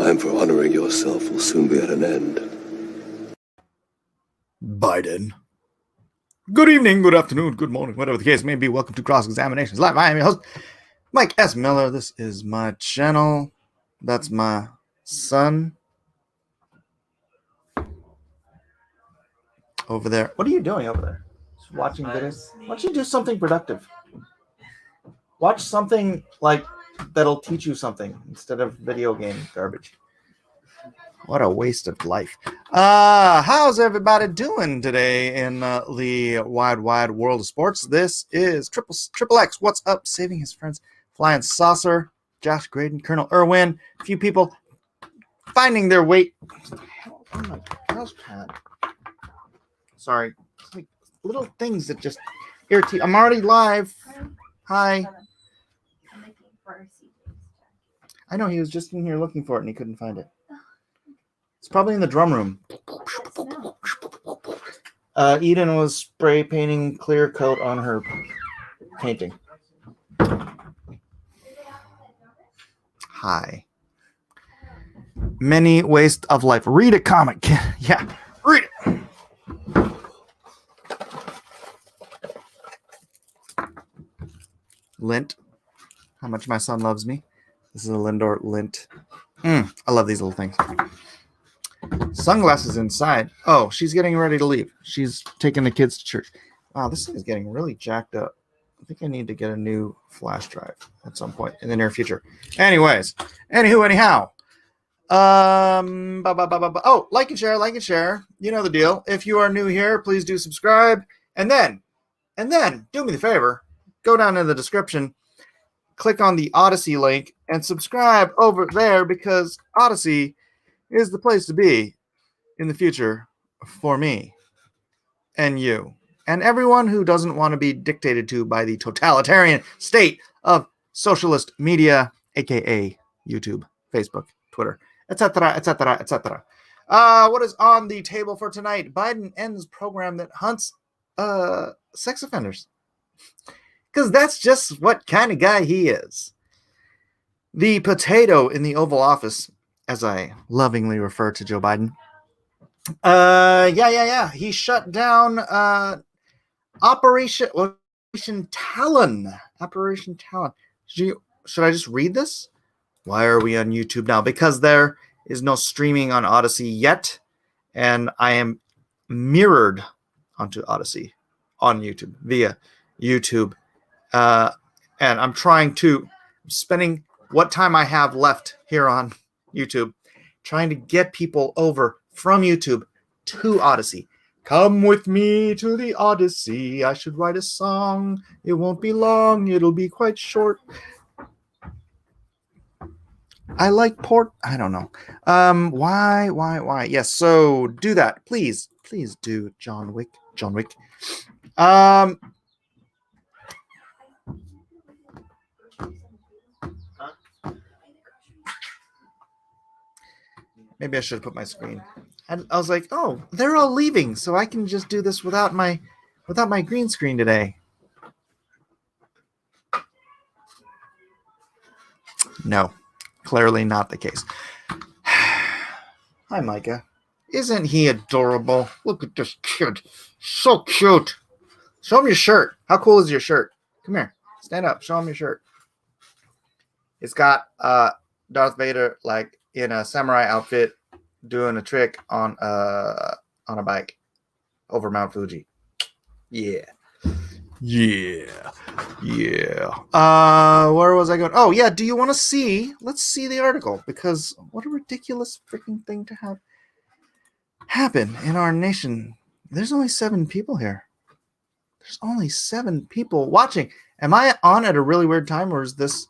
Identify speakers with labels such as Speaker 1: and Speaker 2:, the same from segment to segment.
Speaker 1: time for honoring yourself will soon be at an end.
Speaker 2: Biden. Good evening, good afternoon, good morning, whatever the case may be. Welcome to Cross Examinations Live. I am your host, Mike S. Miller. This is my channel. That's my son over there. What are you doing over there? Just watching videos? Why don't you do something productive? Watch something like that'll teach you something instead of video game garbage. What a waste of life. How's everybody doing today in the wide world of sports? This is Triple X. What's up? Saving his friends. Flying Saucer. Josh Graydon. Colonel Irwin. A few people finding their way. What the hell on my mouse pad? Sorry. It's like little things that just irritate. I'm already live. Hi. I know he was just in here looking for it and he couldn't find it. It's probably in the drum room. Eden was spray painting clear coat on her painting. Hi. Many waste of life. Read a comic. Yeah, read it. Lint. How much my son loves me. This is a Lindor lint. I love these little things. Sunglasses inside. Oh, she's getting ready to leave. She's taking the kids to church. Wow, this thing is getting really jacked up. I think I need to get a new flash drive at some point in the near future. Anyways, anyhow. Oh, like and share. You know the deal. If you are new here, please do subscribe. And then, do me the favor. Go down in the description. Click on the Odyssey link and subscribe over there because Odyssey is the place to be in the future for me and you and everyone who doesn't want to be dictated to by the totalitarian state of socialist media, aka YouTube, Facebook, Twitter, etc. What is on the table for tonight? Biden ends program that hunts sex offenders. Because that's just what kind of guy he is. The potato in the Oval Office, as I lovingly refer to Joe Biden. He shut down Operation Talon. Operation Talon. Should I just read this? Why are we on YouTube now? Because there is no streaming on Odyssey yet, and I am mirrored onto Odyssey on YouTube via YouTube. And I'm spending what time I have left here on YouTube, trying to get people over from YouTube to Odyssey. Come with me to the Odyssey. I should write a song. It won't be long. It'll be quite short. I like port. I don't know. Why? Yes. So do that. Please do. John Wick. Maybe I should have put my screen. And I was like, oh, they're all leaving, so I can just do this without my green screen today. No, clearly not the case. Hi, Micah. Isn't he adorable? Look at this kid. So cute. Show him your shirt. How cool is your shirt? Come here. Stand up. Show him your shirt. It's got Darth Vader like in a samurai outfit doing a trick on a bike over Mount Fuji. Yeah. Where was I going? Oh, yeah. Do you want to see? Let's see the article, because what a ridiculous freaking thing to have happen in our nation. There's only 7 people here. There's only 7 people watching. Am I on at a really weird time, or is this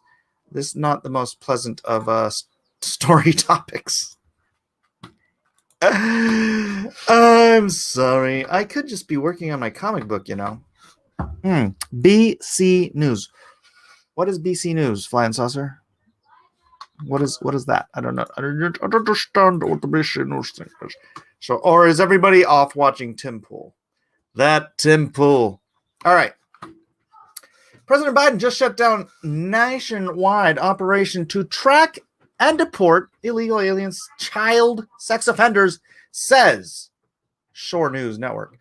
Speaker 2: not the most pleasant of story topics? I'm sorry. I could just be working on my comic book, you know. BC News. What is BC News, Flying Saucer? What is that? I don't know. I don't understand what the BC News thing is. So, or is everybody off watching Tim Pool? That Tim Pool. All right. President Biden just shut down nationwide operation to track and deport illegal aliens, child sex offenders, says Shore News Network.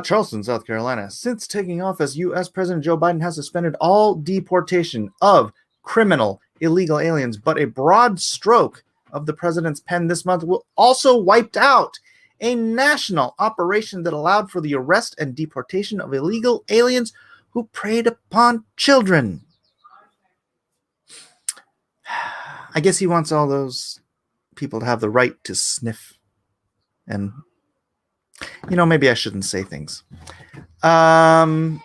Speaker 2: Charleston, South Carolina. Since taking office, U.S. President Joe Biden has suspended all deportation of criminal illegal aliens, but a broad stroke of the president's pen this month will also wiped out a national operation that allowed for the arrest and deportation of illegal aliens who preyed upon children. I guess he wants all those people to have the right to sniff. And, maybe I shouldn't say things. On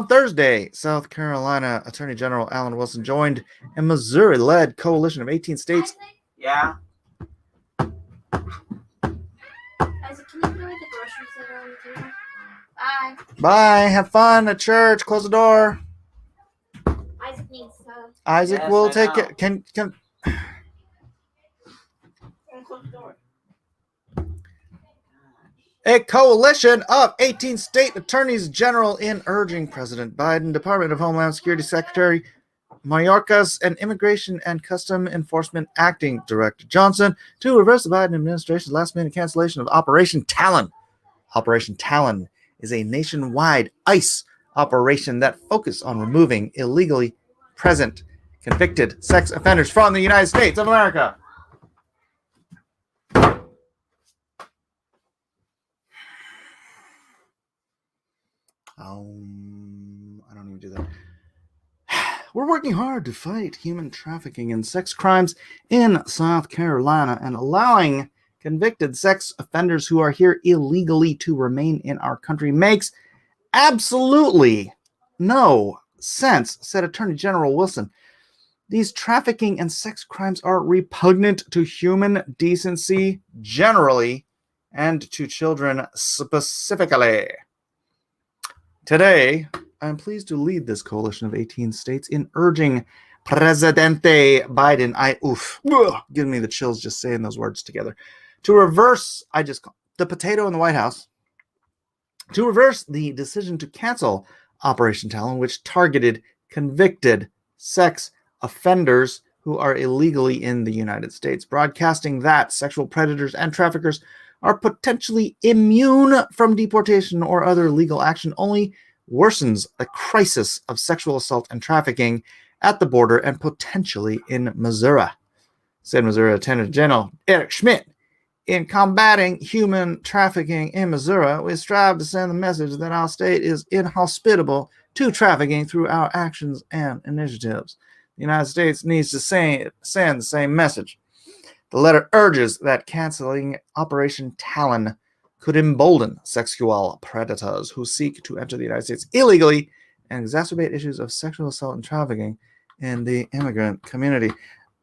Speaker 2: Thursday, South Carolina Attorney General Alan Wilson joined a Missouri-led coalition of 18 states.
Speaker 3: Yeah.
Speaker 4: Isaac, can you put away the groceries that are on the table? Bye.
Speaker 2: Bye. Have fun at church. Close the door.
Speaker 4: Isaac needs
Speaker 2: Isaac
Speaker 3: Yes,
Speaker 2: will
Speaker 3: I
Speaker 2: take
Speaker 3: know.
Speaker 2: it. Can
Speaker 3: Close the door.
Speaker 2: a coalition of 18 state attorneys general in urging President Biden, Department of Homeland Security Secretary Mayorkas, and Immigration and Custom Enforcement Acting Director Johnson to reverse the Biden administration's last-minute cancellation of Operation Talon. Operation Talon is a nationwide ICE operation that focused on removing illegally present convicted sex offenders from the United States of America. I don't even do that. We're working hard to fight human trafficking and sex crimes in South Carolina and allowing convicted sex offenders who are here illegally to remain in our country makes absolutely no sense, said Attorney General Wilson. These trafficking and sex crimes are repugnant to human decency generally and to children specifically. Today, I'm pleased to lead this coalition of 18 states in urging Presidente Biden, give me the chills just saying those words together, to reverse, the potato in the White House, to reverse the decision to cancel Operation Talon, which targeted convicted sex offenders who are illegally in the United States, broadcasting that sexual predators and traffickers are potentially immune from deportation or other legal action only worsens the crisis of sexual assault and trafficking at the border and potentially in Missouri, said Missouri Attorney General Eric Schmidt. In combating human trafficking in Missouri, we strive to send the message that our state is inhospitable to trafficking through our actions and initiatives. The United States needs to send the same message. The letter urges that canceling Operation Talon could embolden sexual predators who seek to enter the United States illegally and exacerbate issues of sexual assault and trafficking in the immigrant community.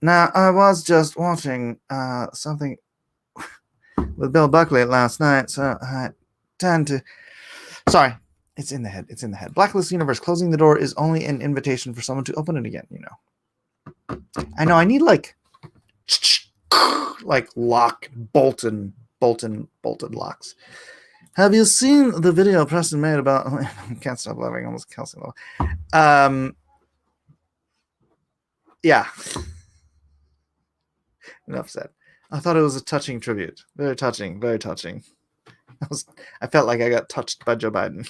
Speaker 2: Now, I was just watching something with Bill Buckley last night, so I tend to... Sorry, it's in the head. It's in the head. Blacklist Universe. Closing the door is only an invitation for someone to open it again, I know, I need like lock, bolted locks. Have you seen the video Preston made about... Can't stop laughing, almost Kelsey. Yeah. Enough said. I thought it was a touching tribute. Very touching, very touching. I felt like I got touched by Joe Biden.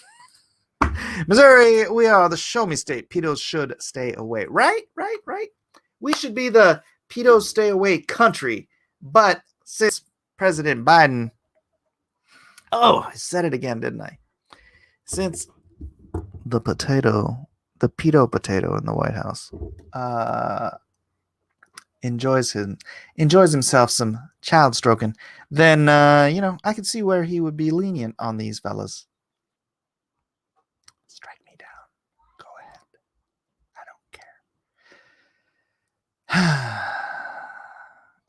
Speaker 2: Missouri, we are the show me state. Pedos should stay away. Right. We should be the pedos stay away country. But since President Biden... Oh, I said it again, didn't I? Since the pedo potato in the White House enjoys himself some child stroking, then I could see where he would be lenient on these fellas. Strike me down. Go ahead. I don't care.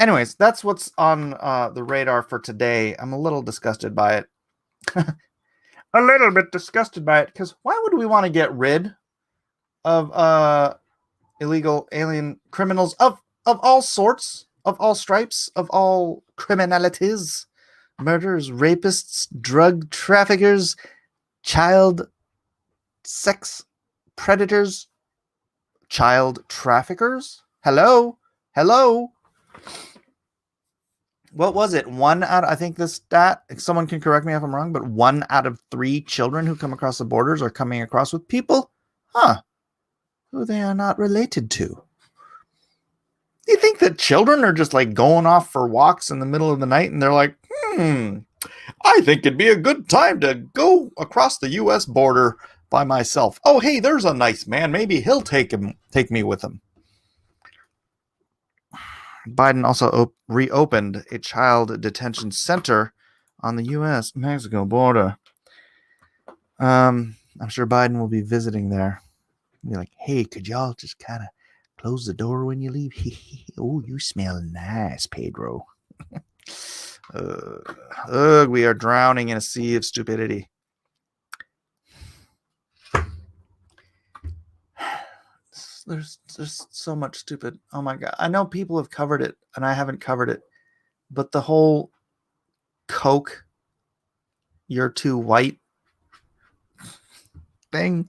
Speaker 2: Anyways, that's what's on the radar for today. I'm a little disgusted by it. A little bit disgusted by it, because why would we want to get rid of illegal alien criminals of all sorts, of all stripes, of all criminalities, murderers, rapists, drug traffickers, child sex predators, child traffickers? Hello? What was it? I think this stat, someone can correct me if I'm wrong, but 1 out of 3 children who come across the borders are coming across with people, who they are not related to. Do you think that children are just like going off for walks in the middle of the night and they're like, I think it'd be a good time to go across the U.S. border by myself. Oh, hey, there's a nice man. Maybe he'll take me with him. Biden also reopened a child detention center on the U.S.-Mexico border. I'm sure Biden will be visiting there. He'll be like, hey, could y'all just kind of close the door when you leave? Oh, you smell nice, Pedro. We are drowning in a sea of stupidity. There's so much stupid. Oh my God. I know people have covered it and I haven't covered it, but the whole Coke, you're too white thing.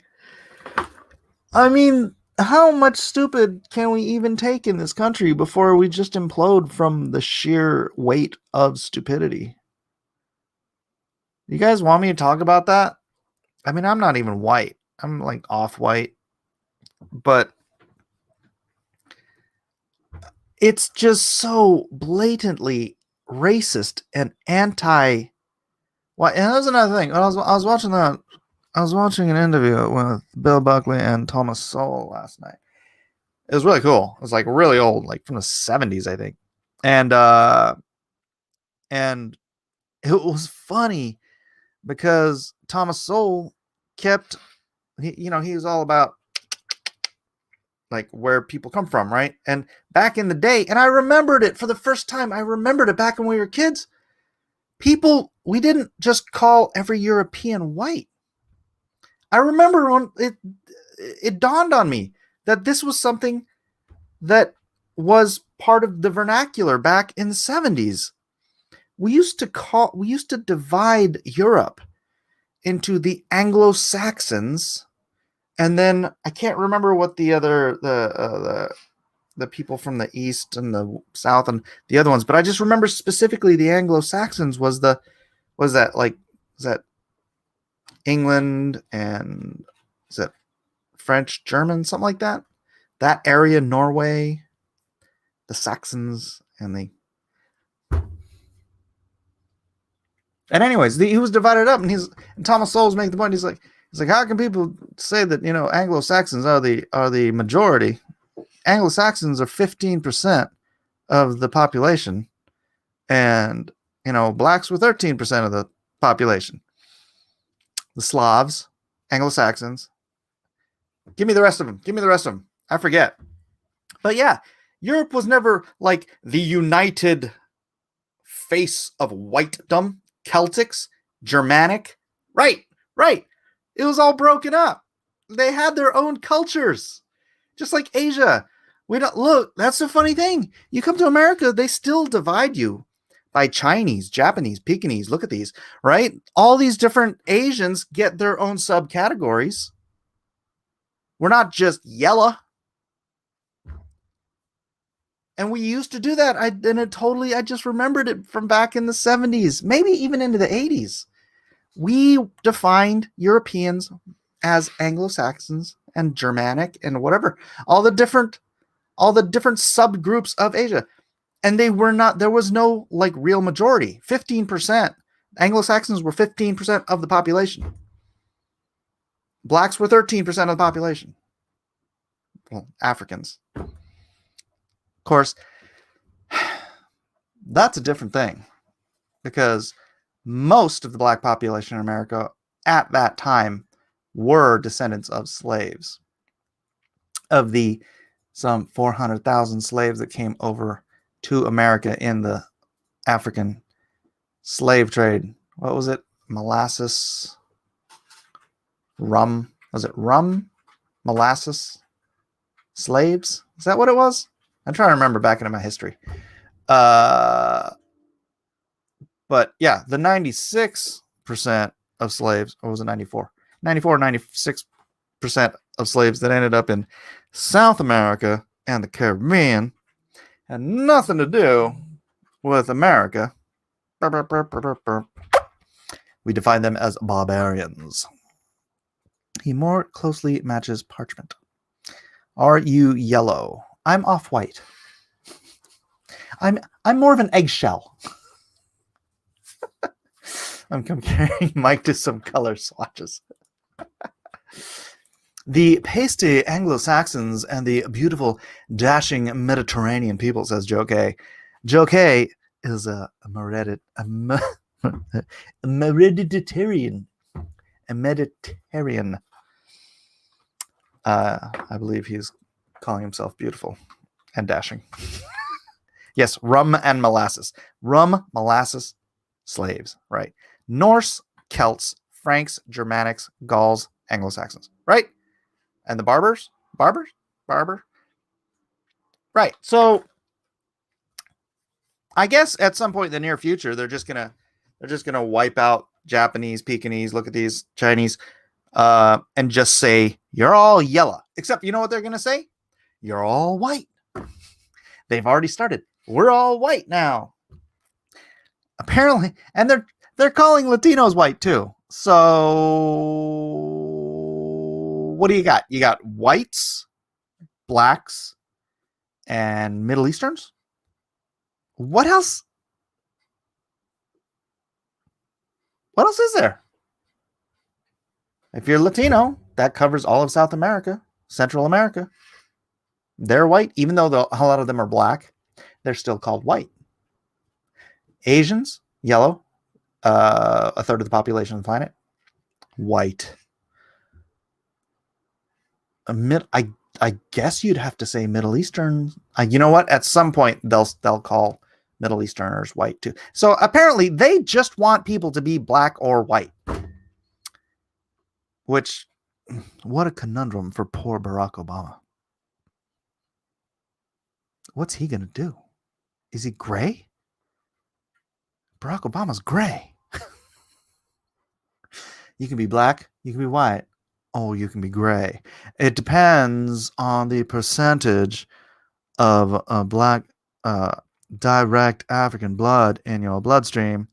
Speaker 2: I mean, how much stupid can we even take in this country before we just implode from the sheer weight of stupidity? You guys want me to talk about that? I mean, I'm not even white. I'm like off-white, but it's just so blatantly racist and anti. Well, and that's another thing. I was watching that. I was watching an interview with Bill Buckley and Thomas Sowell last night. It was really cool. It was like really old, like from the 70s, I think. And it was funny because Thomas Sowell kept, he was all about like where people come from, right? And back in the day, and I remembered it for the first time. I remembered it back when we were kids. We didn't just call every European white. I remember when it dawned on me that this was something that was part of the vernacular back in the 70s. We used to divide Europe into the Anglo-Saxons, and then I can't remember what the other the people from the east and the south and the other ones, but I just remember specifically the Anglo-Saxons was that England and is that French, German, something like that? That area, Norway, the Saxons, and anyways, he was divided up, and Thomas Sowell's making the point. He's like, how can people say that Anglo-Saxons are the majority? Anglo-Saxons are 15% of the population, and blacks were 13% of the population. The Slavs, Anglo-Saxons. Give me the rest of them. I forget. But yeah, Europe was never like the united face of whitedom. Celtics, Germanic. Right. It was all broken up. They had their own cultures. Just like Asia. That's the funny thing. You come to America, they still divide you by Chinese, Japanese, Pekingese. Look at these, right? All these different Asians get their own subcategories. We're not just yellow. And we used to do that. I just remembered it from back in the 70s, maybe even into the 80s. We defined Europeans as Anglo-Saxons and Germanic and whatever, all the different subgroups of Asia. And there was no like real majority. 15%. Anglo-Saxons were 15% of the population. Blacks were 13% of the population. Well, Africans. Of course, that's a different thing because most of the black population in America at that time were descendants of slaves. Of the some 400,000 slaves that came over to America in the African slave trade. What was it? Molasses? Rum? Was it rum? Molasses? Slaves? Is that what it was? I'm trying to remember back into my history. But yeah, the 96% of slaves, or was it 94? 94 or 96% of slaves that ended up in South America and the Caribbean had nothing to do with America. Burp, burp, burp, burp, burp, burp. We define them as barbarians. He more closely matches parchment. Are you yellow? I'm off-white. I'm more of an eggshell. I'm comparing Mike to some color swatches. The pasty Anglo-Saxons and the beautiful, dashing Mediterranean people, says Joe K. Joe K is a Mediterranean. A Mediterranean. I believe he's calling himself beautiful and dashing. Yes, rum and molasses. Rum, molasses, slaves, right? Norse, Celts, Franks, Germanics, Gauls, Anglo-Saxons, right? And the barbers? Barber? Right. So I guess at some point in the near future, they're just gonna wipe out Japanese, Pekingese, look at these Chinese, and just say, you're all yellow. Except you know what they're gonna say? You're all white. They've already started. We're all white now. Apparently, and they're calling Latinos white too. So what do you got? You got whites, blacks, and Middle Easterns? What else? What else is there? If you're Latino, that covers all of South America, Central America. They're white, even though a lot of them are black. They're still called white. Asians, yellow. A third of the population of the planet, white. I guess you'd have to say Middle Eastern. You know what? At some point, they'll call Middle Easterners white too. So apparently, they just want people to be black or white. Which, what a conundrum for poor Barack Obama. What's he gonna do? Is he gray? Barack Obama's gray. You can be black, you can be white, oh, you can be gray. It depends on the percentage of black direct African blood in your bloodstream.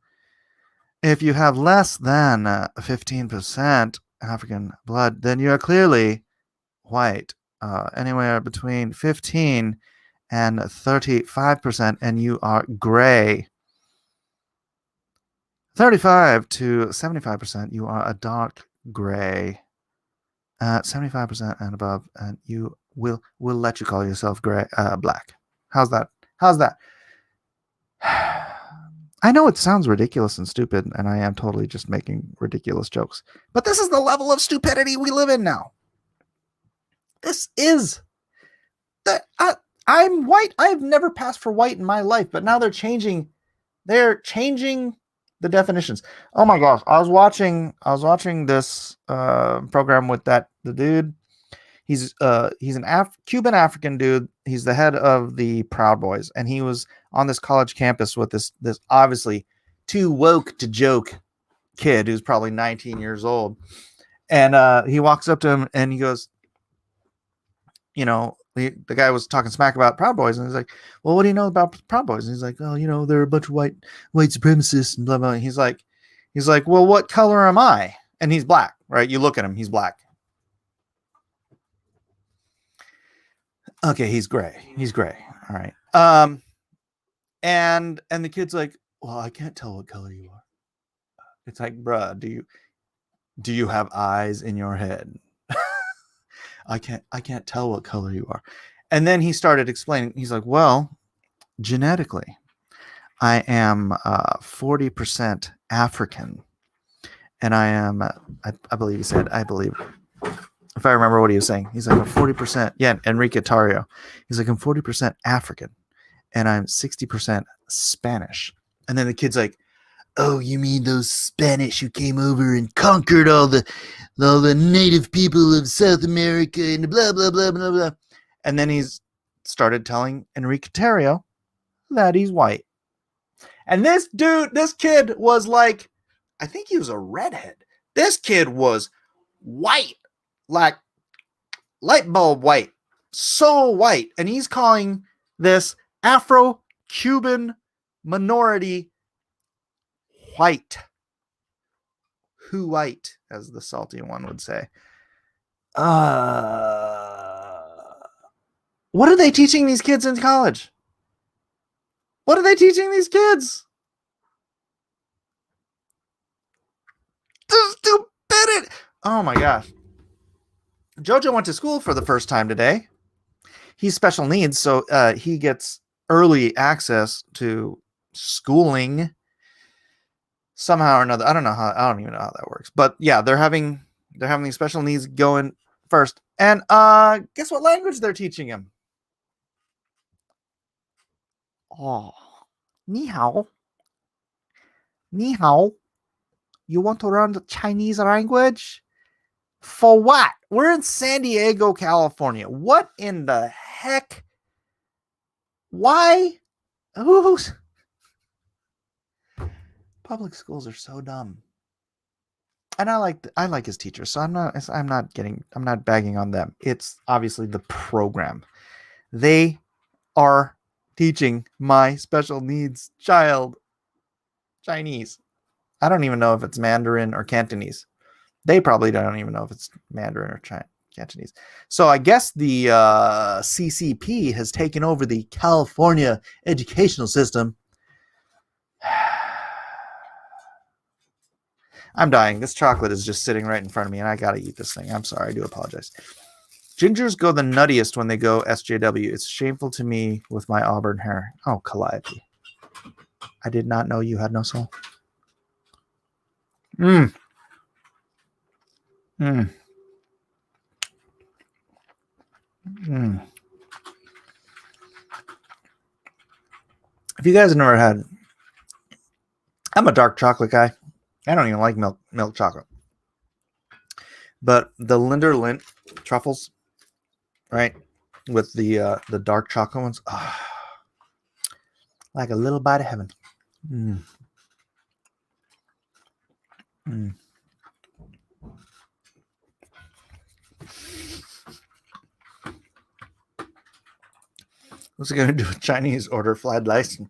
Speaker 2: If you have less than 15% African blood, then you're clearly white. Anywhere between 15 and 35%, and you are gray. 35 to 75%, you are a dark gray. 75% and above, and you will let you call yourself gray, black. How's that? I know it sounds ridiculous and stupid, and I am totally just making ridiculous jokes. But this is the level of stupidity we live in now. This is I'm white. I've never passed for white in my life, but now they're changing the definitions. Oh my gosh. I was watching this program with the dude. He's an Cuban African dude. He's the head of the Proud Boys, and he was on this college campus with this obviously too woke to joke kid who's probably 19 years old. And he walks up to him and he goes, you know, the guy was talking smack about Proud Boys, and he's like, well, what do you know about Proud Boys? And he's like, oh, you know, they're a bunch of white supremacists and blah, blah. And he's like, well, what color am I? And he's black, right? You look at him, he's black. Okay, he's gray. All right. And the kid's like, well, I can't tell what color you are. It's like, bruh, do you have eyes in your head? I can't tell what color you are. And then he started explaining. He's like, well, genetically, I am 40% African, and I am, I believe he said, if I remember what he was saying, he's like, I'm 40%. Yeah, Enrique Tarrio. He's like, I'm 40% African, and I'm 60% Spanish. And then the kid's like, oh, you mean those Spanish who came over and conquered all the native people of South America and blah, blah, blah, blah, blah. And then he's started telling Enrique Tarrio that he's white. And this kid was like, I think he was a redhead. This kid was white, like light bulb white, so white. And he's calling this Afro-Cuban minority white. Who white, as the salty one would say. What are they teaching these kids in college? What are they teaching these kids? Stupid. Oh my gosh. Jojo went to school for the first time today. He's special needs, so he gets early access to schooling somehow or another. I don't even know how that works. But yeah, they're having these special needs going first. And guess what language they're teaching him? Oh, ni hao. Ni hao. You want to learn the Chinese language? For what? We're in San Diego, California. What in the heck? Why? Who's? Public schools are so dumb. And I like his teachers, so I'm not bagging on them. It's obviously the program. They are teaching my special needs child Chinese. I don't even know if it's Mandarin or Cantonese. They probably don't even know if it's Mandarin or Cantonese. So I guess the CCP has taken over the California educational system. I'm dying. This chocolate is just sitting right in front of me, and I gotta eat this thing. I'm sorry. I do apologize. Gingers go the nuttiest when they go SJW. It's shameful to me with my auburn hair. Oh, Calliope. I did not know you had no soul. If you guys have never had, I'm a dark chocolate guy. I don't even like milk chocolate. But the Linder Lindt truffles, right, with the dark chocolate ones, like a little bite of heaven. What's it going to do with Chinese order fried rice?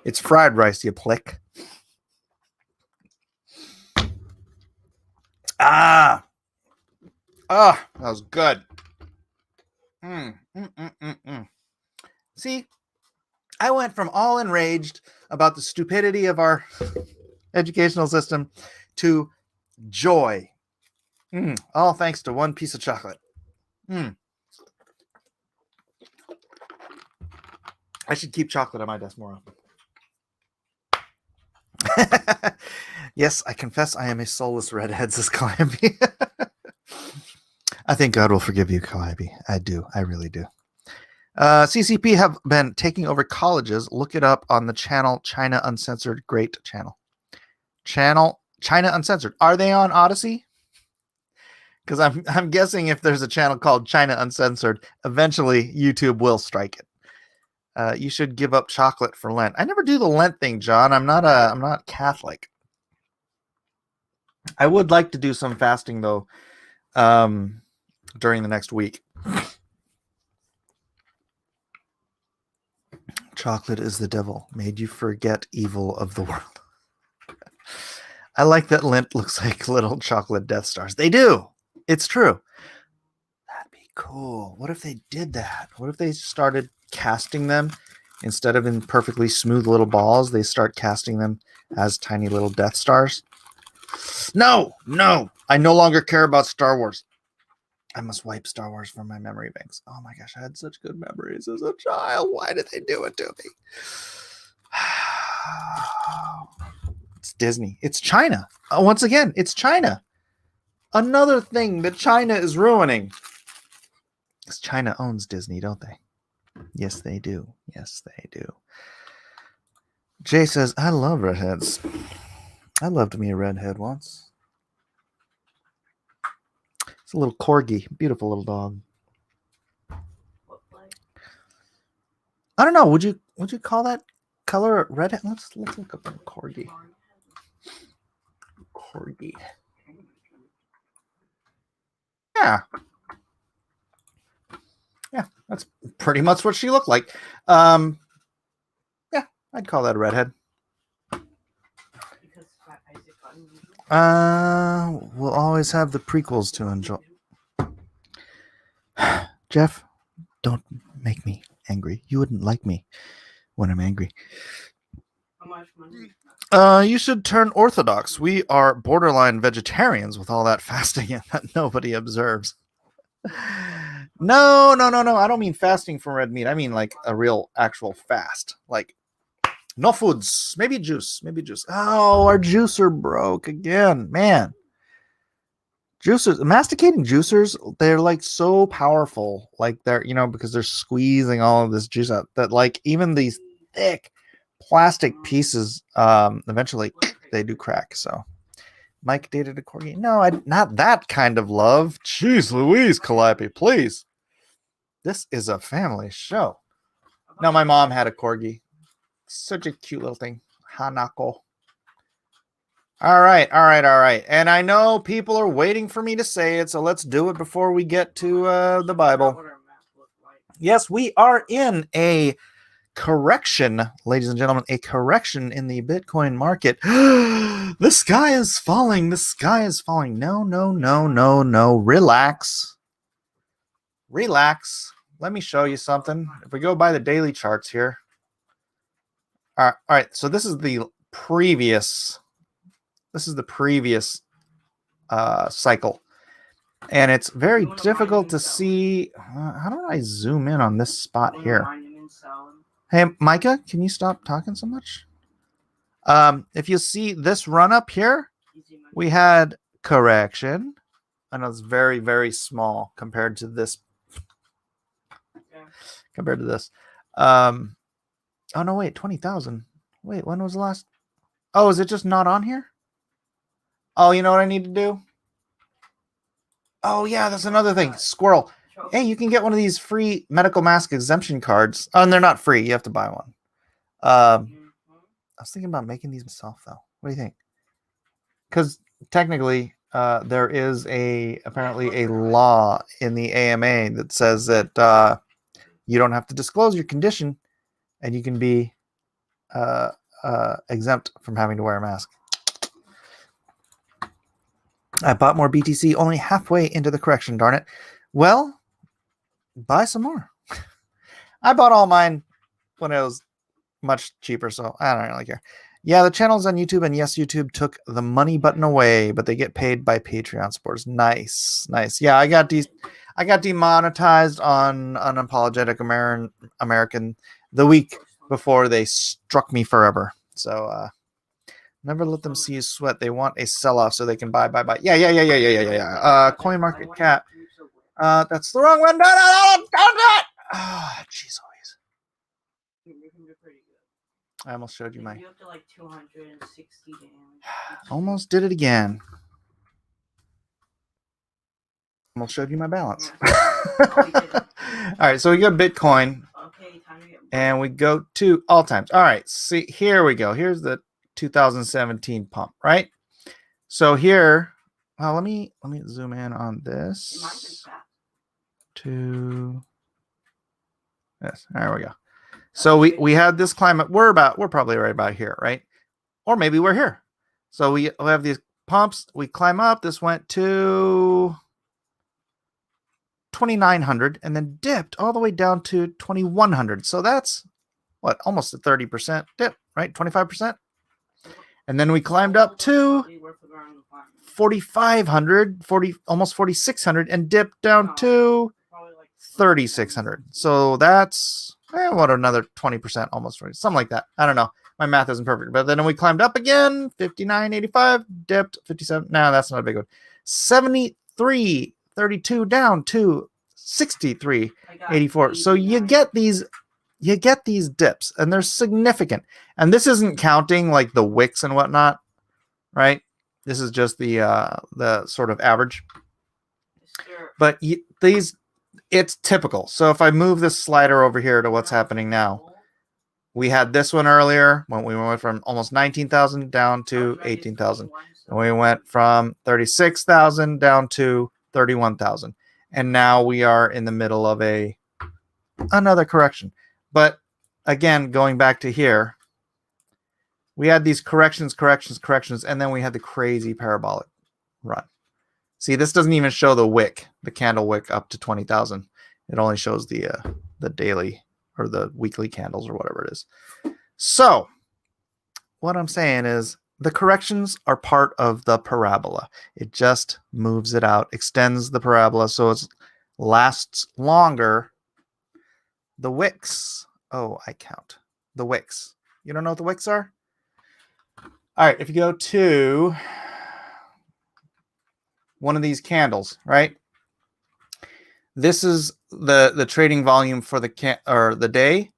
Speaker 2: It's fried rice, you plick. That was good. See, I went from all enraged about the stupidity of our educational system to joy. All thanks to one piece of chocolate. I should keep chocolate on my desk more often. Yes, I confess I am a soulless redhead, says Calliope. I think God will forgive you, Calliope. I do. I really do. CCP have been taking over colleges. Look it up on the channel China Uncensored. Great channel. Channel China Uncensored. Are they on Odyssey? Because I'm guessing if there's a channel called China Uncensored, eventually YouTube will strike it. You should give up chocolate for Lent. I never do the Lent thing, John. I'm not Catholic. I would like to do some fasting though, during the next week. Chocolate is the devil, made you forget evil of the world. I like that Lent looks like little chocolate Death Stars. They do. It's true. That'd be cool. What if they did that? What if they started casting them instead of in perfectly smooth little balls? They start casting them as tiny little Death Stars. No. I no longer care about Star Wars. I must wipe Star Wars from my memory banks. Oh my gosh, I had such good memories as a child. Why did they do it to me? It's Disney. It's China. Once again, it's China. Another thing that China is ruining. Because China owns Disney, don't they? Yes, they do. Yes, they do. Jay says, I love redheads. I loved me a redhead once. It's a little corgi. Beautiful little dog. I don't know. Would you call that color redhead? Let's look up a corgi. Corgi. Yeah, that's pretty much what she looked like. I'd call that a redhead.
Speaker 3: Because Isaac got unusual.
Speaker 2: We'll always have the prequels to enjoy. Jeff, don't make me angry. You wouldn't like me when I'm angry.
Speaker 3: How much money?
Speaker 2: You should turn Orthodox. We are borderline vegetarians with all that fasting that nobody observes. No. I don't mean fasting from red meat. I mean like a real actual fast. Like no foods. Maybe juice. Oh, our juicer broke again. Man. Juicers, masticating juicers, they're like so powerful. Like they're, because they're squeezing all of this juice out that like even these thick plastic pieces eventually they do crack. So Mike dated a corgi. No, not that kind of love. Jeez Louise, Calliope, please. This is a family show. No, my mom had a corgi. Such a cute little thing. Hanako. All right. And I know people are waiting for me to say it, so let's do it before we get to the Bible. Yes, we are in a correction, ladies and gentlemen, a correction in the Bitcoin market. The sky is falling. No. Relax. Let me show you something. If we go by the daily charts here. All right. So this is the previous cycle, and it's very difficult to see. How do I zoom in on this spot here? Hey, Micah, can you stop talking so much? If you see this run up here, we had correction. I know it's very, very small compared to this. Oh no, wait, 20,000. Wait, when was the last? Oh, is it just not on here? Oh, you know what I need to do? Oh, yeah, that's another thing. Squirrel. Hey, you can get one of these free medical mask exemption cards. Oh, and they're not free. You have to buy one. I was thinking about making these myself, though. What do you think? Because technically, there is apparently a law in the AMA that says that you don't have to disclose your condition, and you can be exempt from having to wear a mask. I bought more BTC only halfway into the correction, darn it. Well, buy some more. I bought all mine when it was much cheaper, so I don't really care. Yeah, the channel's on YouTube, and yes, YouTube took the money button away, but they get paid by Patreon supporters. Nice. Yeah, I got demonetized on Unapologetic American the week before they struck me forever. So never let them see you sweat. They want a sell-off so they can buy. Yeah. Coin market cap. That's the wrong one. No, don't do it. Ah, jeez Louise. I almost showed you my.
Speaker 3: You up to like 260 damage.
Speaker 2: Almost did it again. Almost showed you my balance. All right, so we got Bitcoin.
Speaker 3: Okay, time to get.
Speaker 2: And we go to all times. All right, see, here we go. Here's the 2017 pump, right? So here, well, let me zoom in on this to this. There we go. So we had this climate. We're probably right about here, right? Or maybe we're here. So we have these pumps. We climb up. This went to 2,900 and then dipped all the way down to 2,100. So that's what, almost a 30% dip, right? 25%. And then we climbed up to 4,500, almost 4,600, and dipped down to 3,600. So that's what, another 20%, almost 40, something like that. I don't know. My math isn't perfect. But then we climbed up again, 59.85, dipped 57. No, that's not a big one. 73.32 down to 63.84. So you get these dips, and they're significant. And this isn't counting like the wicks and whatnot, right? This is just the sort of average. But it's typical. So if I move this slider over here to what's happening now, we had this one earlier when we went from almost 19,000 down to 18,000. And we went from 36,000 down to 31,000. And now we are in the middle of another correction. But again, going back to here, we had these corrections, and then we had the crazy parabolic run. See, this doesn't even show the wick, the candle wick up to 20,000. It only shows the daily or the weekly candles or whatever it is. So what I'm saying is the corrections are part of the parabola. It just moves it out, extends the parabola so it lasts longer. The wicks. Oh, I count. The wicks. You don't know what the wicks are? All right, if you go to one of these candles, right? This is the trading volume for the day.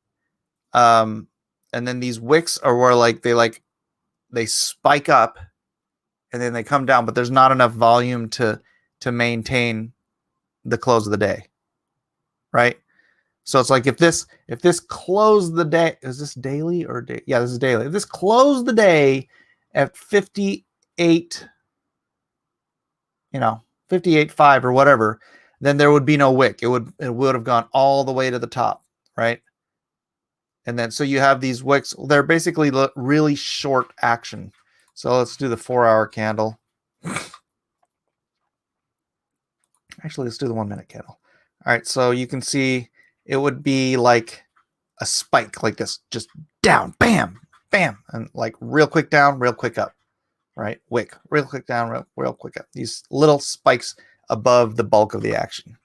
Speaker 2: And then these wicks are where they spike up and then they come down, but there's not enough volume to maintain the close of the day. Right? So it's like if this closed the day, is this daily or day? Yeah, this is daily. If this closed the day at 58, 58.5 or whatever, then there would be no wick. It would have gone all the way to the top, right? And then so you have these wicks. They're basically really short action. So let's do the 4-hour candle. Actually, let's do the 1-minute candle. All right, so you can see it would be like a spike like this, just down, bam, bam, and like real quick down, real quick up, right? Wick, real quick down, real quick up. These little spikes above the bulk of the action.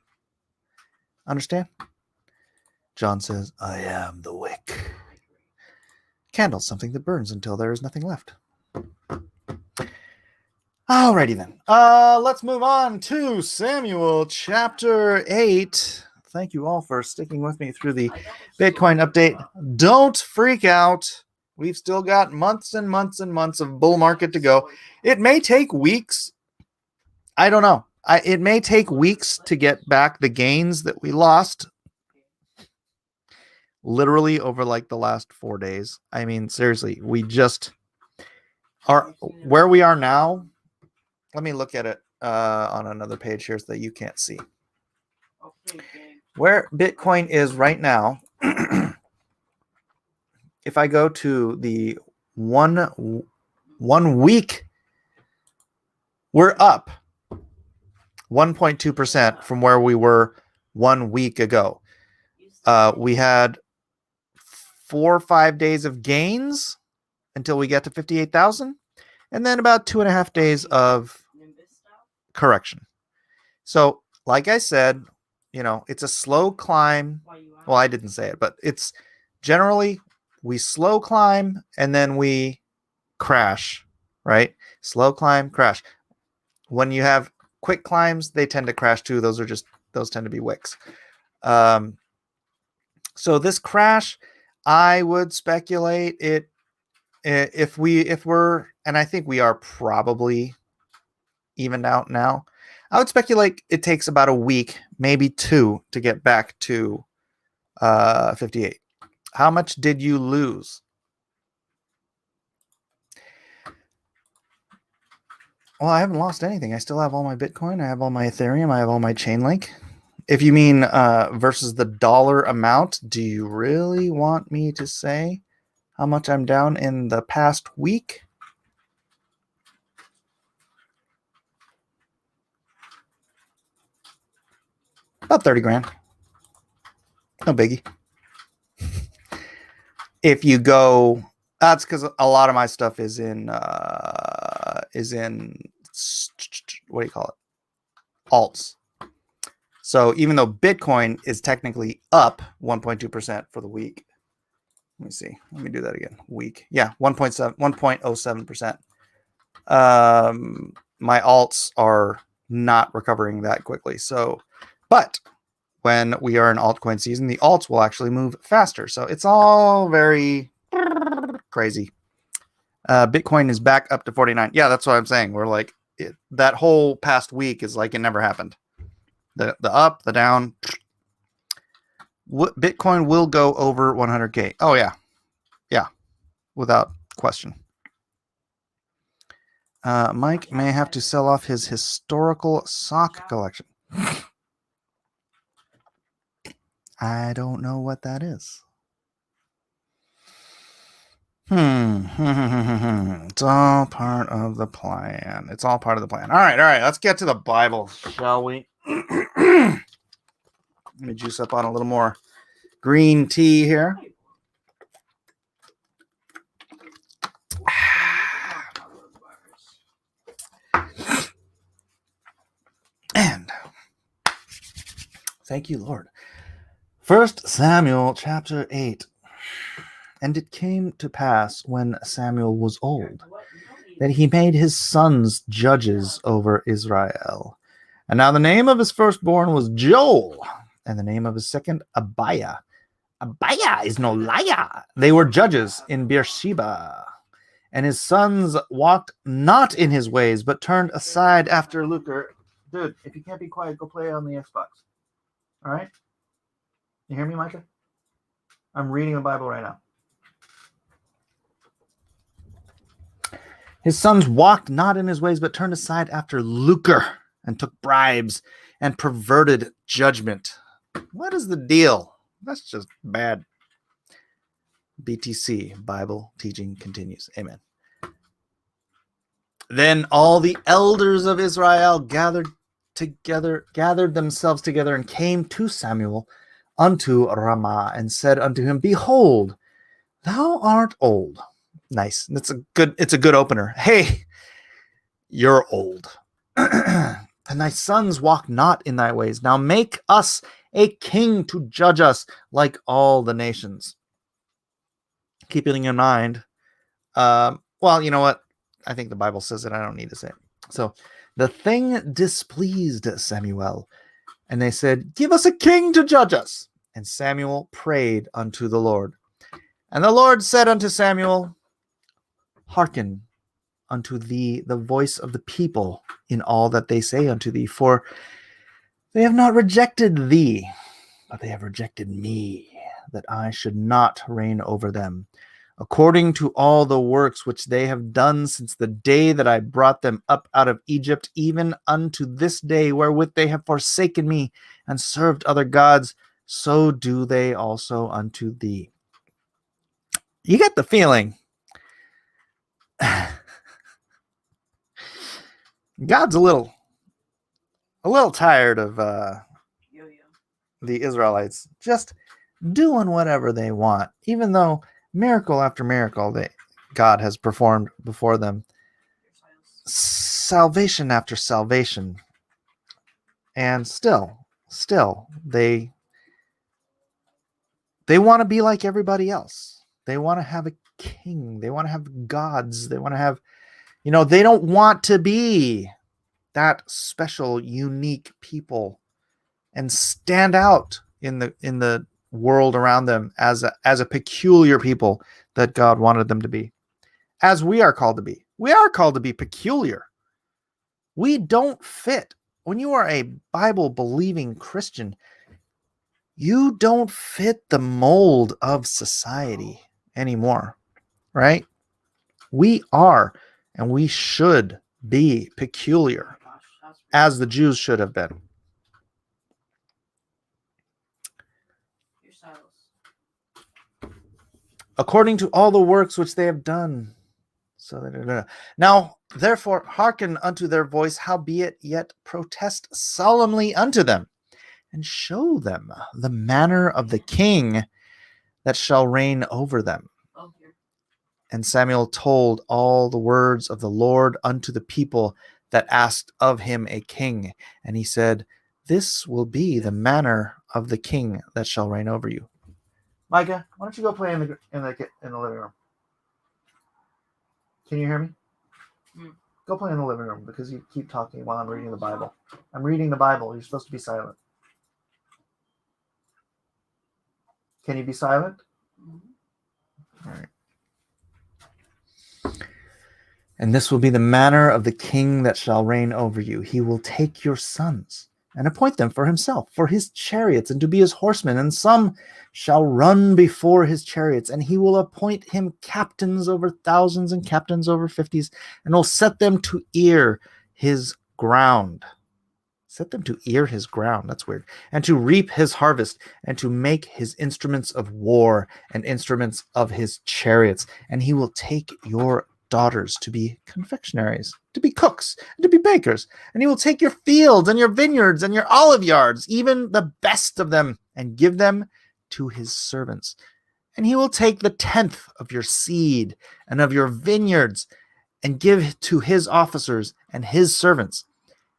Speaker 2: Understand? John says, I am the wick. Candle, something that burns until there is nothing left. Alrighty then. Let's move on to Samuel chapter 8. Thank you all for sticking with me through the Bitcoin update. Don't freak out. We've still got months and months and months of bull market to go. It may take weeks. I don't know. It may take weeks to get back the gains that we lost literally over like the last 4 days. I mean, seriously, we just are where we are now. Let me look at it on another page here so that you can't see. Where Bitcoin is right now, if I go to the one week, we're up 1.2% from where we were 1 week ago. We had 4 or 5 days of gains until we get to 58,000, and then about 2.5 days of correction. So, like I said, it's a slow climb. Well, I didn't say it, but it's generally we slow climb and then we crash, right? Slow climb, crash. When you have quick climbs, they tend to crash too. Those tend to be wicks. So this crash, I would speculate if we're, and I think we are probably evened out now. I would speculate it takes about a week, maybe 2, to get back to 58. How much did you lose? Well, I haven't lost anything. I still have all my Bitcoin. I have all my Ethereum. I have all my Chainlink. If you mean versus the dollar amount, do you really want me to say how much I'm down in the past week? About 30 grand. No biggie. If you go, that's because a lot of my stuff is in what do you call it? Alts. So even though Bitcoin is technically up 1.2% for the week, let me see. Let me do that again. Week. Yeah, 1.07%. My alts are not recovering that quickly. So, but when we are in altcoin season, the alts will actually move faster. So it's all very crazy. Bitcoin is back up to 49. Yeah, that's what I'm saying. We're like, that whole past week is like it never happened. The up, the down. Bitcoin will go over 100K. Oh, yeah. Yeah, without question. Mike may have to sell off his historical sock collection. I don't know what that is. It's all part of the plan. It's all part of the plan. All right. Let's get to the Bible, shall we? Let me juice up on a little more green tea here. And thank you, Lord. 1 Samuel chapter 8. And it came to pass when Samuel was old that he made his sons judges over Israel. And now the name of his firstborn was Joel, and the name of his second Abiah. Abiah is no liar. They were judges in Beersheba. And his sons walked not in his ways, but turned aside after lucre. Dude, if you can't be quiet, go play on the Xbox. All right? You hear me, Micah? I'm reading the Bible right now. His sons walked not in his ways, but turned aside after lucre and took bribes and perverted judgment. What is the deal? That's just bad. BTC, Bible teaching continues. Amen. Then all the elders of Israel gathered themselves together and came to Samuel unto Ramah and said unto him, Behold, thou art old. Nice. It's a good opener. Hey, you're old. And thy sons walk not in thy ways. Now make us a king to judge us like all the nations. Keeping in mind, well, you know what? I think the Bible says it. I don't need to say it. So the thing displeased Samuel, and they said, Give us a king to judge us. And Samuel prayed unto the Lord. And the Lord said unto Samuel, Hearken unto thee the voice of the people in all that they say unto thee, for they have not rejected thee, but they have rejected me, that I should not reign over them, according to all the works which they have done since the day that I brought them up out of Egypt, even unto this day, wherewith they have forsaken me and served other gods, so do they also unto thee. You get the feeling God's a little tired of the Israelites just doing whatever they want, even though miracle after miracle that God has performed before them, salvation after salvation, and still they want to be like everybody else. They want to have a king. They want to have gods. They want to have, they don't want to be that special, unique people and stand out in the world around them as a peculiar people that God wanted them to be, as we are called to be. We are called to be peculiar. We don't fit. When you are a Bible believing Christian, you don't fit the mold of society anymore, right? We are, and we should be peculiar, as the Jews should have been. According to all the works which they have done. Now, therefore, hearken unto their voice, howbeit yet protest solemnly unto them, and show them the manner of the king that shall reign over them. And Samuel told all the words of the Lord unto the people that asked of him a king. And he said, This will be the manner of the king that shall reign over you. Micah, why don't you go play in the living room? Can you hear me? Go play in the living room because you keep talking while I'm reading the Bible. I'm reading the Bible. You're supposed to be silent. Can you be silent? All right. And this will be the manner of the king that shall reign over you. He will take your sons and appoint them for himself, for his chariots, and to be his horsemen. And some shall run before his chariots, and he will appoint him captains over thousands and captains over 50s, and will set them to ear his ground. Set them to ear his ground. That's weird. And to reap his harvest, and to make his instruments of war and instruments of his chariots. And he will take your daughters to be confectionaries, to be cooks, and to be bakers. And he will take your fields and your vineyards and your olive yards, even the best of them, and give them to his servants. And he will take the 10th of your seed and of your vineyards and give to his officers and his servants.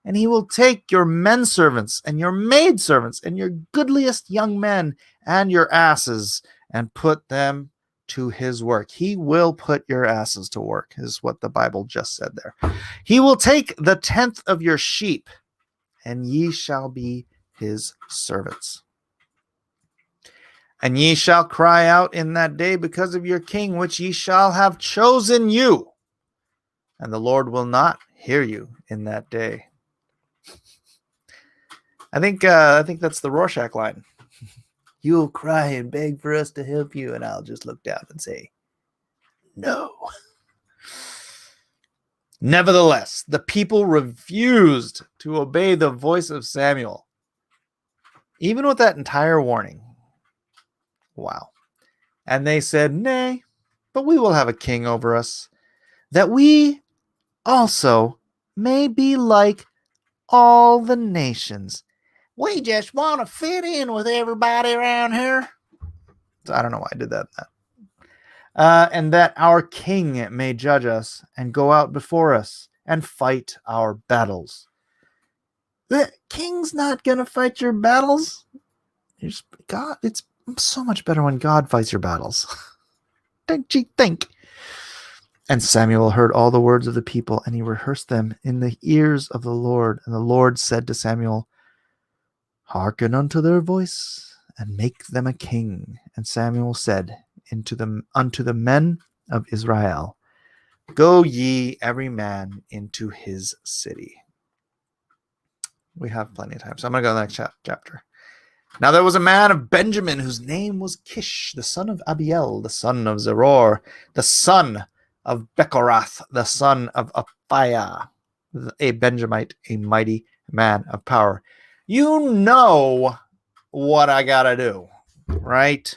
Speaker 2: And he will take your men servants and your maid servants and your goodliest young men and your asses and put them to his work. He will put your asses to work, is what the Bible just said there. He will take the 10th of your sheep, and ye shall be his servants. And ye shall cry out in that day because of your king, which ye shall have chosen you. And the Lord will not hear you in that day. I think that's the Rorschach line. You'll cry and beg for us to help you, and I'll just look down and say, no. Nevertheless, the people refused to obey the voice of Samuel. Even with that entire warning. Wow. And they said, nay, but we will have a king over us, that we also may be like all the nations. We just want to fit in with everybody around here. So I don't know why I did that. And that our king may judge us and go out before us and fight our battles. The king's not going to fight your battles. God, it's so much better when God fights your battles. Don't you think? And Samuel heard all the words of the people, and he rehearsed them in the ears of the Lord. And the Lord said to Samuel, hearken unto their voice, and make them a king. And Samuel said unto the men of Israel, go ye every man into his city. We have plenty of time, so I'm going to go to the next chapter. Now there was a man of Benjamin whose name was Kish, the son of Abiel, the son of Zeror, the son of Bechorath, the son of Aphiah, a Benjamite, a mighty man of power. You know what I got to do, right?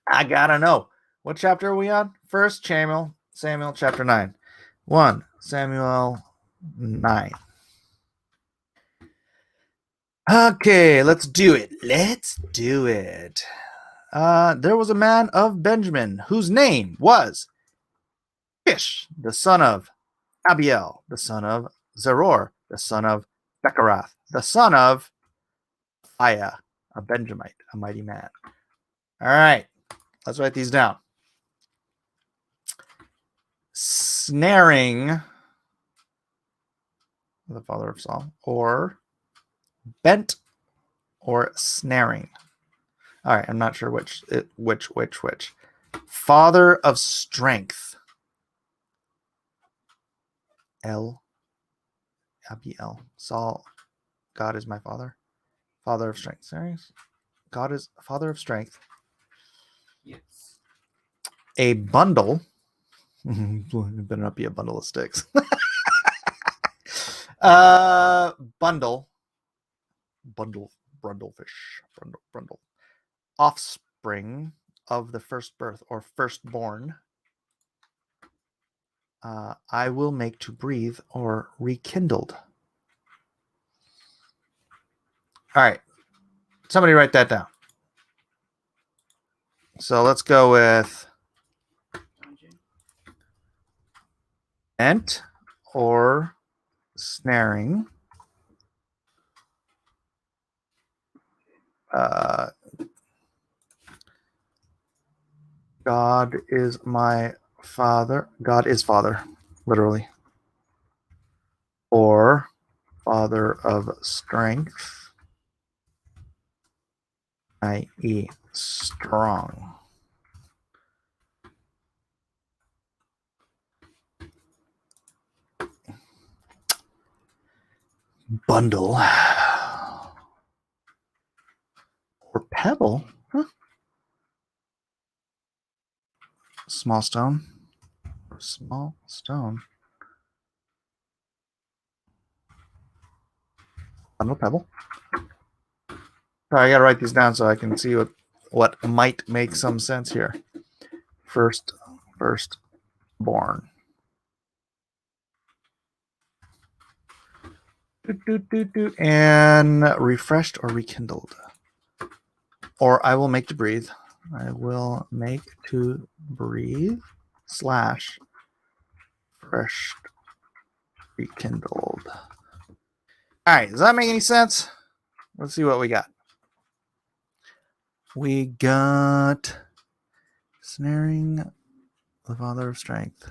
Speaker 2: I got to know. What chapter are we on? 1 Samuel chapter 9. 1 Samuel 9. Okay, let's do it. There was a man of Benjamin whose name was Kish, the son of Abiel, the son of Zeror, the son of Bechorath, the son of Aphiah, a Benjamite, a mighty man. All right, let's write these down. Snaring, the father of Saul, or bent, or snaring. All right, I'm not sure which. Father of strength. Abiel. Saul. God is my father. Father of strength. Serious? God is father of strength.
Speaker 3: Yes.
Speaker 2: A bundle. It better not be a bundle of sticks. Bundle. Brundlefish. Brundle. Offspring of the first birth or firstborn. I will make to breathe or rekindled. All right. Somebody write that down. So let's go with bent or snaring. God is my father. God is father, literally. Or father of strength, i.e. strong. Bundle. Or pebble. Huh? Small stone. Bundle pebble. Sorry, I gotta write these down so I can see what might make some sense here. First born. And refreshed or rekindled. Or I will make to breathe. I will make to breathe / fresh rekindled. All right, does that make any sense? Let's see what we got. We got snaring the father of strength.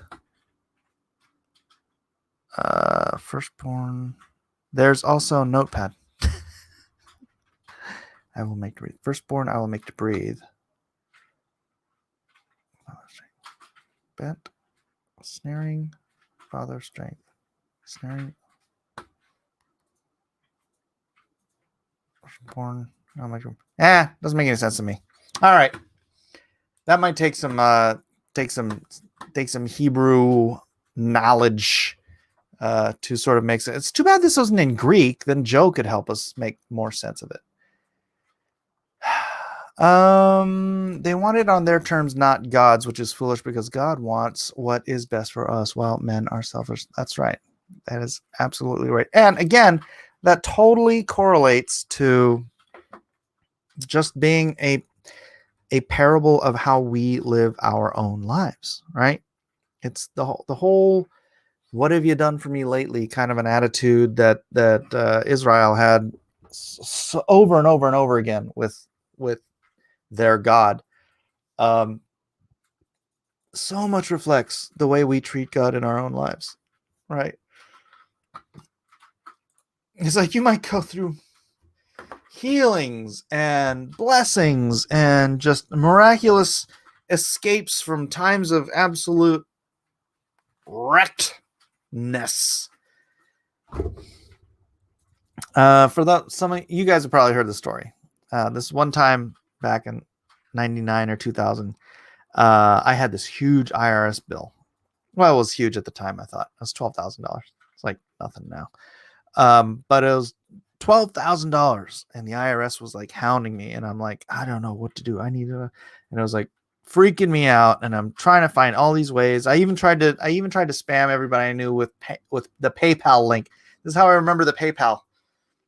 Speaker 2: Firstborn. There's also notepad. I will make to breathe. Firstborn, I will make to breathe. Bent. Snaring. Father of strength. Snaring. Firstborn. I'll make to... doesn't make any sense to me. All right. That might take some Hebrew knowledge to sort of make sense. It's too bad this wasn't in Greek. Then Joe could help us make more sense of it. They want it on their terms, not God's, which is foolish because God wants what is best for us while men are selfish. That's right. That is absolutely right. And again, that totally correlates to just being a parable of how we live our own lives, right? It's the whole what have you done for me lately kind of an attitude that Israel had over and over and over again with their God. So much reflects the way we treat God in our own lives, right? It's like you might go through healings and blessings and just miraculous escapes from times of absolute wreckedness. Some of you guys have probably heard the story. This one time back in 99 or 2000, I had this huge IRS bill. Well, it was huge at the time. I thought it was $12,000. It's like nothing now. But it was $12,000, and the IRS was like hounding me, and I'm like, I don't know what to do. I need to, and it was like freaking me out, and I'm trying to find all these ways. I even tried to spam everybody I knew with the PayPal link. This is how I remember the PayPal,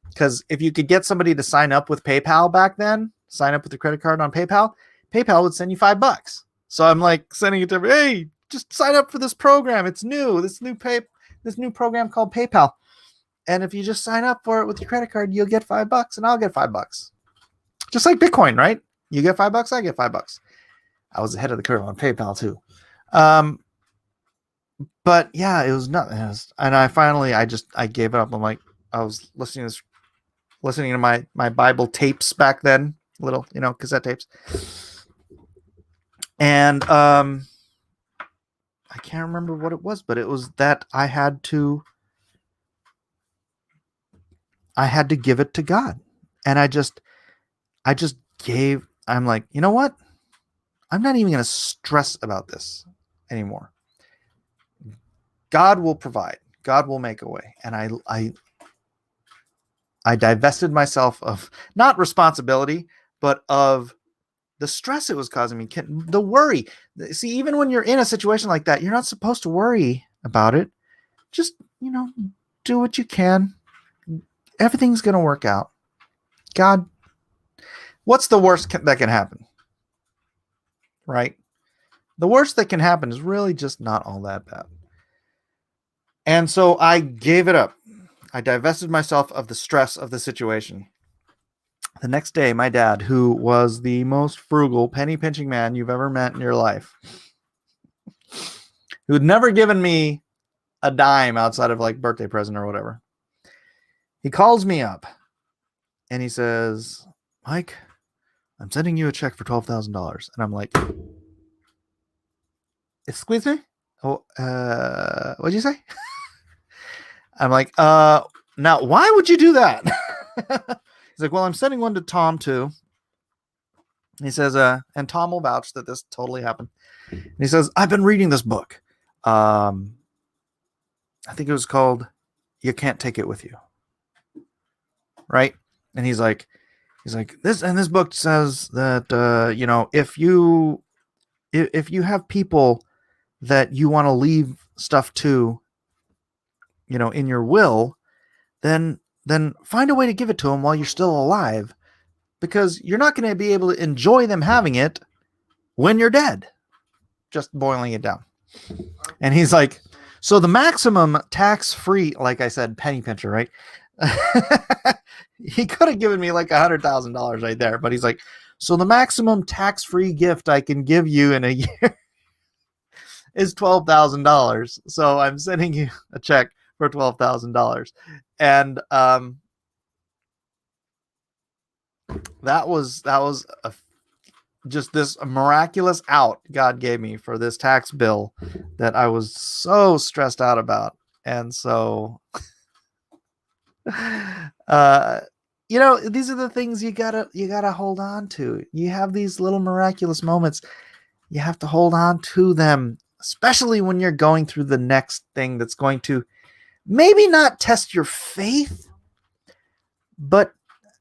Speaker 2: because if you could get somebody to sign up with PayPal back then, sign up with a credit card on PayPal would send you $5. So I'm like sending it to everybody, hey, just sign up for this program. It's new. This new program called PayPal. And if you just sign up for it with your credit card, you'll get $5 and I'll get $5. Just like Bitcoin, right? You get $5, I get $5. I was ahead of the curve on PayPal too. But yeah, it was nothing. And I finally, I gave it up. I'm like, I was listening to my Bible tapes back then, little, cassette tapes. And I can't remember what it was, but it was that I had to give it to God. And I'm like, you know what? I'm not even going to stress about this anymore. God will provide. God will make a way. And I divested myself of not responsibility, but of the stress it was causing me, the worry. See, even when you're in a situation like that, you're not supposed to worry about it. Just, do what you can. Everything's going to work out. God, what's the worst that can happen? Right? The worst that can happen is really just not all that bad. And so I gave it up. I divested myself of the stress of the situation. The next day, my dad, who was the most frugal, penny-pinching man you've ever met in your life, who had never given me a dime outside of like birthday present or whatever, he calls me up and he says, Mike, I'm sending you a check for $12,000. And I'm like, excuse me? Oh, what'd you say? I'm like, now why would you do that? He's like, well, I'm sending one to Tom too. He says, and Tom will vouch that this totally happened. And he says, I've been reading this book. I think it was called You Can't Take It With You. right? And he's like, this book says that you know, if you have people that you want to leave stuff to, you know, in your will, then find a way to give it to them while you're still alive, because you're not going to be able to enjoy them having it when you're dead. Just boiling it down. And he's like, so the maximum tax-free, like I said, penny pincher, right? He could have given me like $100,000 right there, but he's like, so the maximum tax-free gift I can give you in a year is $12,000. So I'm sending you a check for $12,000. And that was just this miraculous out God gave me for this tax bill that I was so stressed out about. And so, you know, these are the things you gotta hold on to. You have these little miraculous moments. You have to hold on to them, especially when you're going through the next thing that's going to maybe not test your faith, but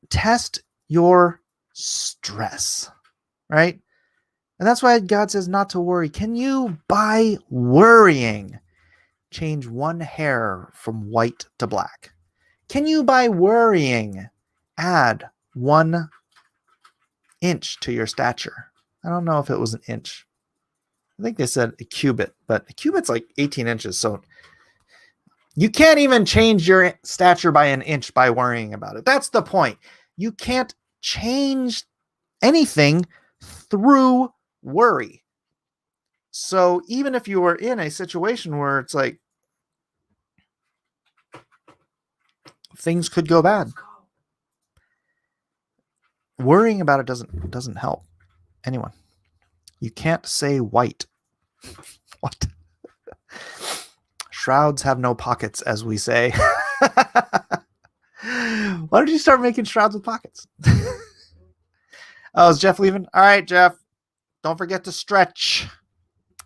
Speaker 2: test your stress, right? And that's why God says not to worry. Can you, by worrying, change one hair from white to black? Can you, by worrying, add 1 inch to your stature? I don't know if it was an inch. I think they said a cubit, but a cubit's like 18 inches. So you can't even change your stature by an inch by worrying about it. That's the point. You can't change anything through worry. So even if you were in a situation where it's like things could go bad, worrying about it doesn't help anyone. You can't say white. What? Shrouds have no pockets, as we say. Why don't you start making shrouds with pockets? Oh, is Jeff leaving? All right, Jeff. Don't forget to stretch.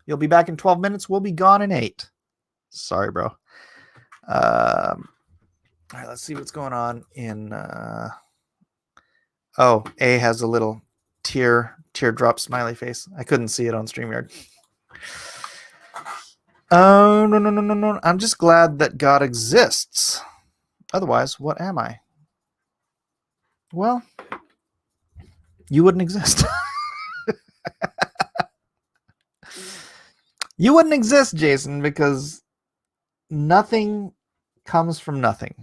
Speaker 2: You'll be back in 12 minutes. We'll be gone in 8. Sorry, bro. All right, let's see what's going on in... Oh, A has a little teardrop smiley face. I couldn't see it on StreamYard. Oh, no. I'm just glad that God exists. Otherwise, what am I? Well, you wouldn't exist. You wouldn't exist, Jason, because nothing comes from nothing.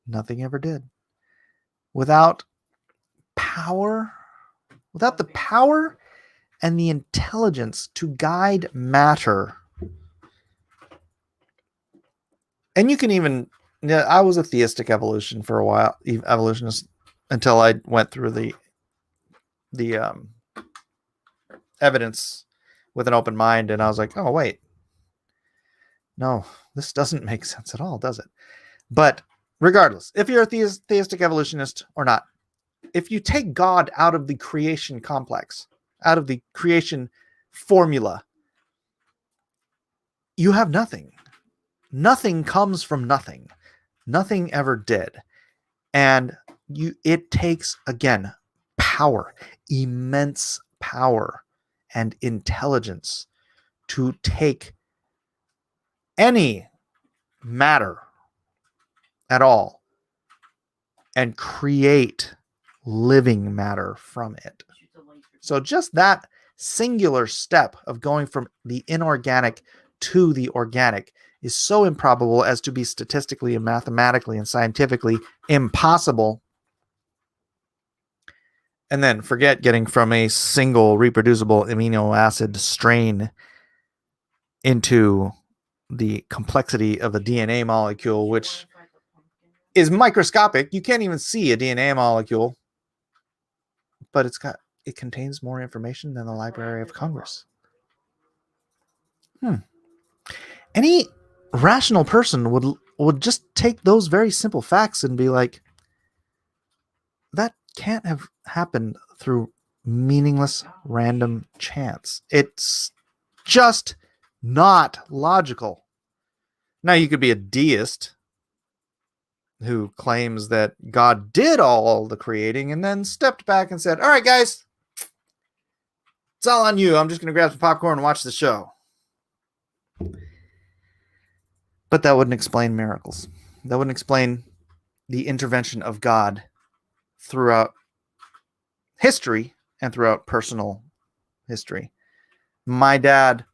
Speaker 2: Nothing ever did. Without power, without the power and the intelligence to guide matter. And you can even, I was a theistic evolution for a while, evolutionist, until I went through the evidence with an open mind, and I was like, oh wait, no, this doesn't make sense at all, does it? But regardless, if you're a theistic evolutionist or not, if you take God out of the creation complex, out of the creation formula, you have nothing. Nothing comes from nothing. Nothing ever did. And it takes, again, power, immense power and intelligence to take any matter at all and create living matter from it. So just that singular step of going from the inorganic to the organic is so improbable as to be statistically and mathematically and scientifically impossible. And then forget getting from a single reproducible amino acid strain into the complexity of a DNA molecule, which is microscopic. You can't even see a DNA molecule, but it contains more information than the Library of Congress. Any rational person would just take those very simple facts and be like, that can't have happened through meaningless random chance. It's just not logical. Now you could be a deist who claims that God did all the creating and then stepped back and said, all right, guys, it's all on you. I'm just going to grab some popcorn and watch the show. But that wouldn't explain miracles. That wouldn't explain the intervention of God throughout history and throughout personal history. My dad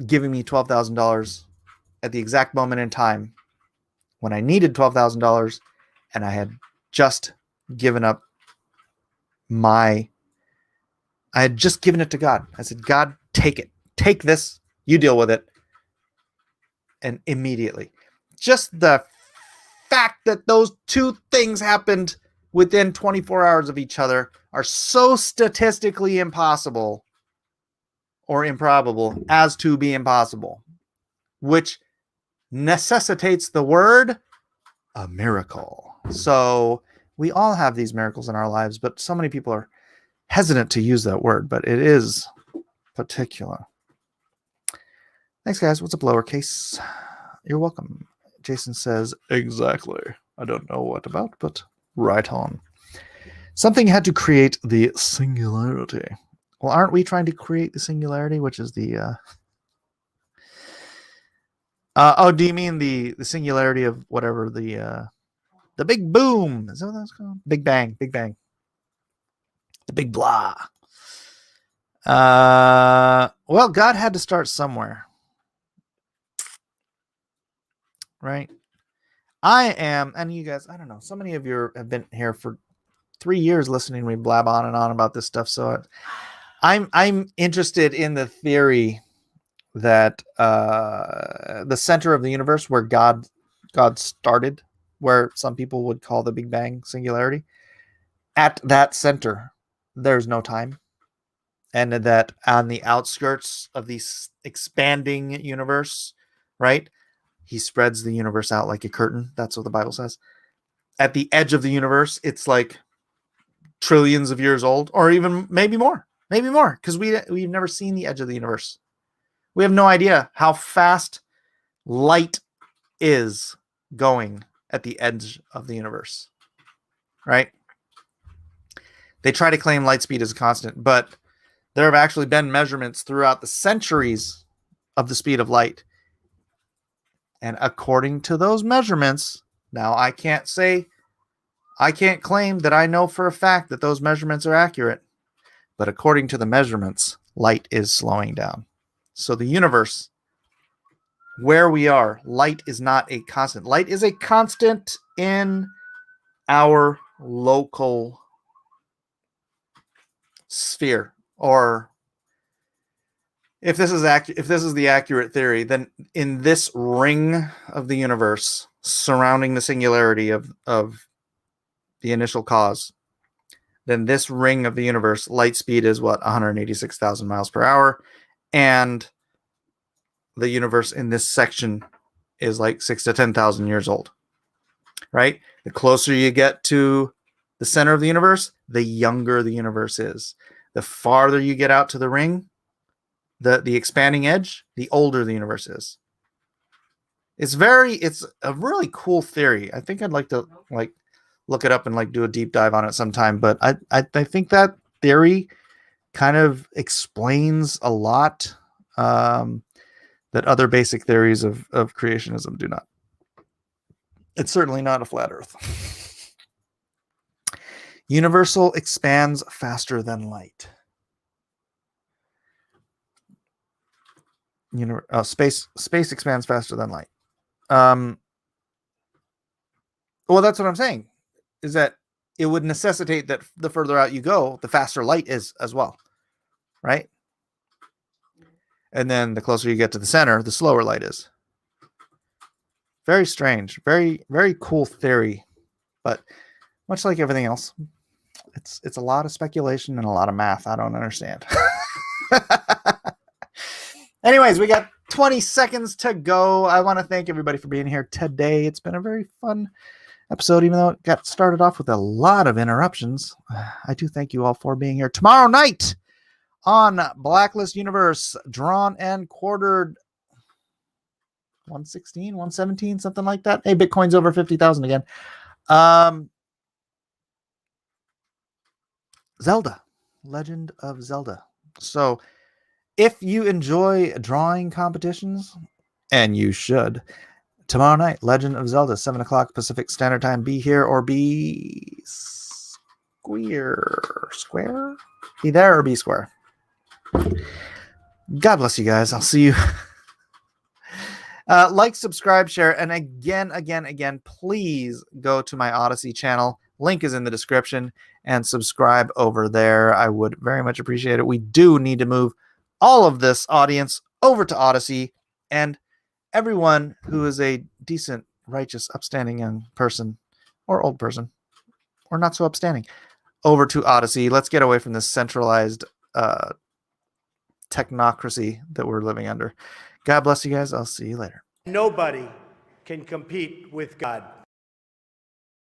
Speaker 2: giving me $12,000 at the exact moment in time when I needed $12,000 and I had just given up I had just given it to God. I said, God, take it. Take this. You deal with it. And immediately, just the fact that those two things happened within 24 hours of each other are so statistically impossible or improbable as to be impossible, which necessitates the word a miracle. So we all have these miracles in our lives, but so many people are hesitant to use that word, but it is particular. Thanks, guys. What's up, lowercase? You're welcome. Jason says, exactly. I don't know what about, but right on. Something had to create the singularity. Well, aren't we trying to create the singularity, which is the... do you mean the singularity of whatever the big boom? Is that what that's called? Big bang. Big bang. The big blah. Well, God had to start somewhere. Right? I am, and you guys, I don't know, so many of you have been here for 3 years listening to me blab on and on about this stuff. So I'm interested in the theory that the center of the universe, where God started, where some people would call the Big Bang singularity, at that center, there's no time. And that on the outskirts of the expanding universe, right? He spreads the universe out like a curtain. That's what the Bible says. At the edge of the universe, it's like trillions of years old, or even maybe more, because we've never seen the edge of the universe. We have no idea how fast light is going at the edge of the universe, right? They try to claim light speed is a constant, but there have actually been measurements throughout the centuries of the speed of light. And according to those measurements, now I can't claim that I know for a fact that those measurements are accurate, but according to the measurements, light is slowing down. So the universe, where we are, light is not a constant. Light is a constant in our local sphere. Or if this is the accurate theory, then in this ring of the universe surrounding the singularity of the initial cause, then this ring of the universe, light speed is what, 186,000 miles per hour, and the universe in this section is like 6,000 to 10,000 years old, right? The closer you get to the center of the universe, the younger the universe is. The farther you get out to the ring, the expanding edge, the older the universe is. It's a really cool theory. I think I'd like to look it up and do a deep dive on it sometime. But I think that theory kind of explains a lot that other basic theories of creationism do not. It's certainly not a flat earth. Universal expands faster than light. Space expands faster than light. Well, that's what I'm saying, is that it would necessitate that the further out you go, the faster light is as well, right? And then the closer you get to the center, the slower light is. Very strange, very, very cool theory, but much like everything else, it's a lot of speculation and a lot of math I don't understand. Anyways, we got 20 seconds to go. I want to thank everybody for being here today. It's been a very fun episode, even though it got started off with a lot of interruptions. I do thank you all for being here. Tomorrow night on Blacklist Universe, Drawn and Quartered. 116, 117, something like that. Hey, Bitcoin's over 50,000 again. Zelda, Legend of Zelda. So if you enjoy drawing competitions, and you should, tomorrow night, Legend of Zelda, 7 o'clock Pacific Standard Time. Be here or be square? Be there or be square. God bless you guys. I'll see you. Like, subscribe, share, and again, please go to my Odyssey channel. Link is in the description, and subscribe over there. I would very much appreciate it. We do need to move all of this audience over to Odyssey, and everyone who is a decent, righteous, upstanding young person, or old person, or not so upstanding, over to Odyssey. Let's get away from this centralized technocracy that we're living under. God bless you guys. I'll see you later.
Speaker 5: Nobody can compete with God.